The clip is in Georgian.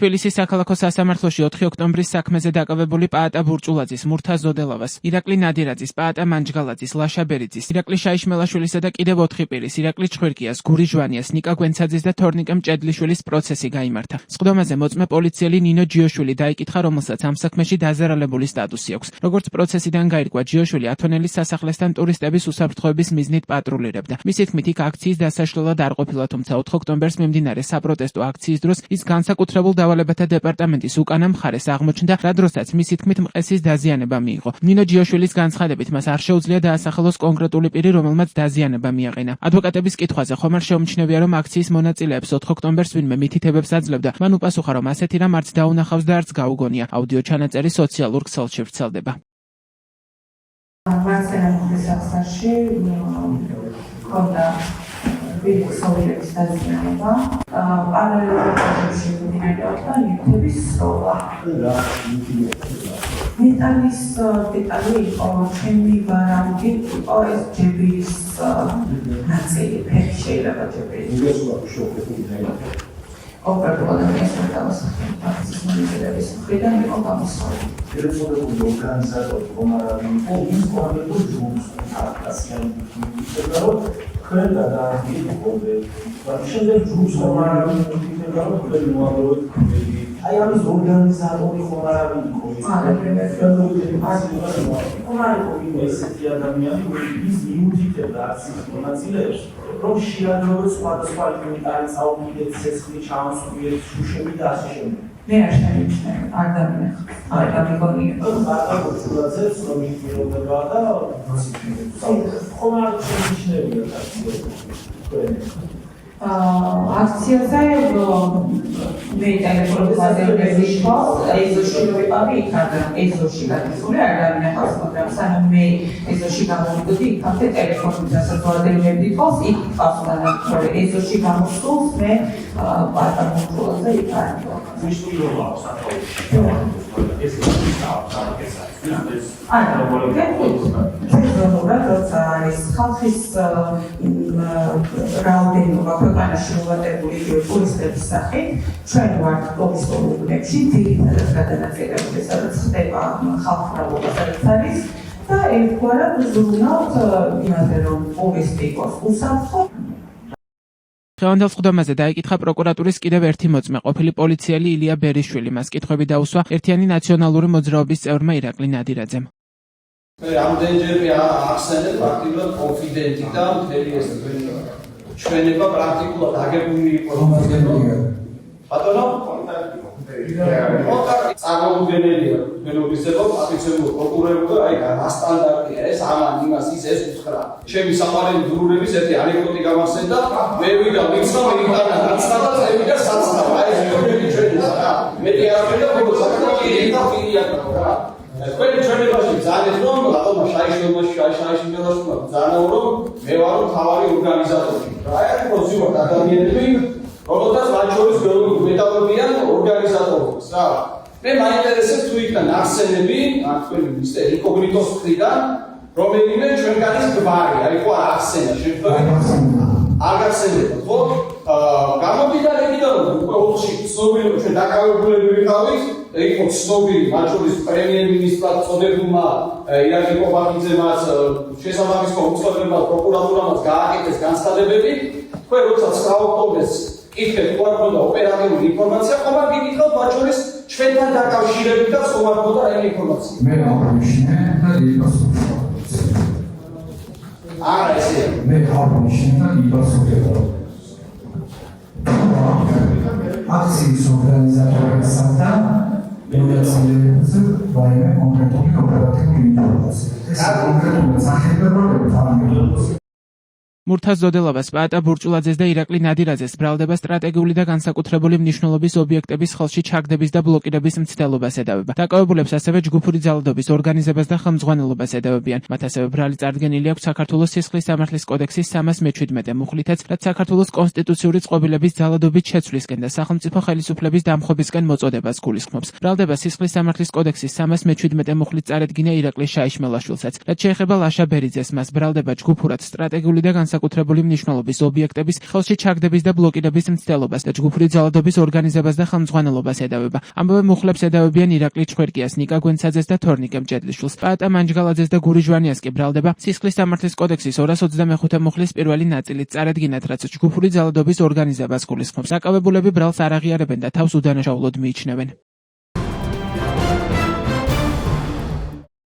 თბილისის საქალაქო სასამართლოში 4 ოქტომბრის საქმეზე დაკავებული პაატა ბურჭულაძის, მურთაზ ზოდელავას, ირაკლი ნადირაძის, პაატა მანჯგალაძის, ლაშა ბერიძის, ირაკლი შაიშმელაშვილისა და კიდევ 4 პირის, ირაკლი ჩხვირკიას, გური ჟვანიას, ნიკა გვენცაძის და თორნიკე მჭედლიშვილის პროცესი გაიმართა. სხდომაზე მოწმე პოლიციელი ნინო ჯიოშვილი დაიკითხა, რომელსაც ამ საქმეში დაზარალებული სტატუსი აქვს. როგორც პროცესიდან გაირკვა, ჯიოშვილი ათონელის სასახლესთან ტურისტების უსაფრთხოების მიზნით პატრულირებდა. მისი თქმით, იქ აქციის დასაშლელად არ ყოფილა, თუმცა 4 ოქტომბერს მიმდინარე საპროტესტო აქციის დროს ის განსაკუთრებულ დავალებათა დეპარტამენტის უკანა მხარეს აღმოჩნდა, რა დროსაც მისი თქმით მყესის დაზიანება მიიღო. ნინო ჯიოშვილის განცხადებით, მას არ შეუძლია დაასახელოს კონკრეტული პირი, რომელმაც დაზიანება მიაყენა. ადვოკატების კითხვაზე ხომ არ შეუმჩნევია, რომ აქციის მონაწილეებს 4 ოქტომბერს ვინმე მითითებებს აძლევდა. მან უპასუხა, რომ ასეთი რამ არც დაუნახავს და არც გაუგონია. აუდიო ჩანაწერი სოციალურ ქსელში ვრცელდება. ვიქსოვიების დაზიანება, პარალელურში მიმდინარეობდა ნივთების სროლა. მეტალის დეტალი იყო, ჩემი ვარაუდი იყო ეს ჯებირის ნაწილი, ფეხი შეიძლება ჯებირის. ოპერატიული ეს მონიტორების მხრიდან იყო გამოსული. Telefonic organizator Komaravi is available to ASEAN Canada but შეიძლება ჯგუფს ხომარავი მითითებარო თქვენ მოვალოთ აი ამის ორგანიზატორი ხომარავი იყო ხომარავი ესეთი ადამიანი ის მიუთითებდა არც ინფორმაციებს რომ შეადროოს სხვადასხვა ინვენტარის აუდიტის ცეცხლი ჩამოსვლის შუშები და ასე შემდეგ მე არ შემიძლია არ დამინახე არ გამიგონია პაატა ბურჭულაძეს რომ მიიღება და ხომარავი შენიშნებია აქციაზე მე ტელეფონები იყო ეზოში ვიყავი იქიდან ეზოში გადასული არ დამინახავს მაგრამ სანამ მე ეზოში გამოვიდი იქამდე ტელეფონით დასაწყობად იყოს იქ ყავდა ეზოში გამოსულს მე პაატა ბურჭულაძე იქ არ იყო მიშტილობა საკუთრებით ეს როცა არის ხალხის რაოდენობა ქვეყანაში მოვატებული ტურისტების სახით, ჩვენ ვართ ტურისტულ უბნებში, ძირითადად გადანაწილებული, სადაც ხდება ხალხმრავლობა, სადაც არის და ერთგვარად ვზრუნავთ იმაზე, რომ ტურისტი იყოს უსაფრთხო. დღევანდელ სხდომაზე დაიკითხა პროკურატურის კიდევ ერთი მოწმე, ყოფილი პოლიციელი ილია ბერიშვილი. მას კითხვები დაუსვა ერთიანი ნაციონალური მოძრაობის წევრმა ირაკლი ნადირაძემ. რამდენჯერმე ახსენებ აქტიურად კონფიდენტი და მთელი ეს ჩვენება პრაქტიკულად აგებული იყო ბატონო წარმოუდგენელია მენობისებო აფიცერულ პროკურორებო და აი რა სტანდარტია ეს ამან იმას ის ეს უთხრა ჩემი საყვარელი დურულების ერთი ანეკდოტი გამახსენდა მე ვიდა ვიქცვა მეკანა რაცდა წევიდა საცდა აი ეს მეგობრები ჩვენი რა მეტი არაფერი და ბოლოს საკუთარი და პირია რა თქვენი ჩვენებაში ძალიან რომ ბატონო შაიშმელაშვილმა ძალიან რომ მე ვარ თავარი ორგანიზატორი რა აი პროცედურა ადამიანები რომელთაც მათ შორის მეტალოგიან ორგანიზატორებს რა მე მაინტერესებს თუ იქიდან ახსენები თქვენი მისტერ ინკოგნიტოს მხრიდან რომელიმე ჩვენგანის გვარი აი ხო ახსენა შეგვიძლია არ გახსენებთ ხო გამომდინარე იქიდან უკვე ოთხში ცნობილი ჩვენ დაკავებულები ვიყავით იყო ცნობილი მათ შორის პრემიერ-მინისტრად წოდებულმა ირაკლი ყობახიძემაც შესაბამის უწყებელმა პროკურატურამაც გააკეთეს განცხადებები თქვენ როცა 9 ოქტომბერს კითხეთ თუ არ ქონდა ოპერატიული ინფორმაცია ხომ არ გიკითხავთ მათ შორის ჩვენთან დაკავშირებით და ხომ არ ქონდა რა ინფორმაცია მე აღნიშნე და იპასუხა არა ესე მე აღნიშნე და იპასუხა აქციის ორგანიზატორებსა ინდექსებზე ვაიმე კონკრეტული ოპერატიული ინფორმაცია ეს კონკრეტულად სახელმწიფოებრივი თანამდებობები მურთაზ ზოდელავას, პაატა ბურჭულაძეს და ირაკლი ნადირაძეს ბრალდება სტრატეგიული და განსაკუთრებული მნიშვნელობის ობიექტების ხელში ჩაგდების და ბლოკირების მცდელობას ედავება. დაკავებულებს ასევე ჯგუფური ძალადობის ორგანიზებას და ხელმძღვანელობას ედავებიან. მათ ასევე ბრალი წარდგენილი აქვს საქართველოს სისხლის სამართლის კოდექსის 317 მუხლითაც, რაც საქართველოს კონსტიტუციური წყობილების ძალადობით შეცვლისკენ და სახელმწიფო ხელისუფლების დამხობისკენ მოწოდებას გულისხმობს. ბრალდება სისხლის სამართლის კოდექსის 317 მუხლით წარედგინა ირაკლი შაიშმელაშვილსაც. რაც შეეხება ლაშა ბერიძეს, მას ბრალდება ჯგუფურად სტრატეგიული და განსაკუთრებული მნიშვნელობის ობიექტების ხელში ჩაგდების და ბლოკირების მცდელობას და ჯგუფური ძალადობის ორგანიზებას და ხელმძღვანელობას ედავება. ამავე მუხლებს ედავებიან ირაკლი ჩხვირკიას, ნიკა გვენცაძეს და თორნიკე მჭედლიშვილს. პაატა მანჯგალაძეს და გური ჟვანიას კი ბრალდება სისხლის სამართლის კოდექსის 225 მუხლის პირველი ნაწილით წარადგინათ, რაც ჯგუფური ძალადობის ორგანიზებას გულისხმობს. საკავებულები ბრალს არ აღიარებენ და თავს უდანაშაულოდ მიიჩნევენ.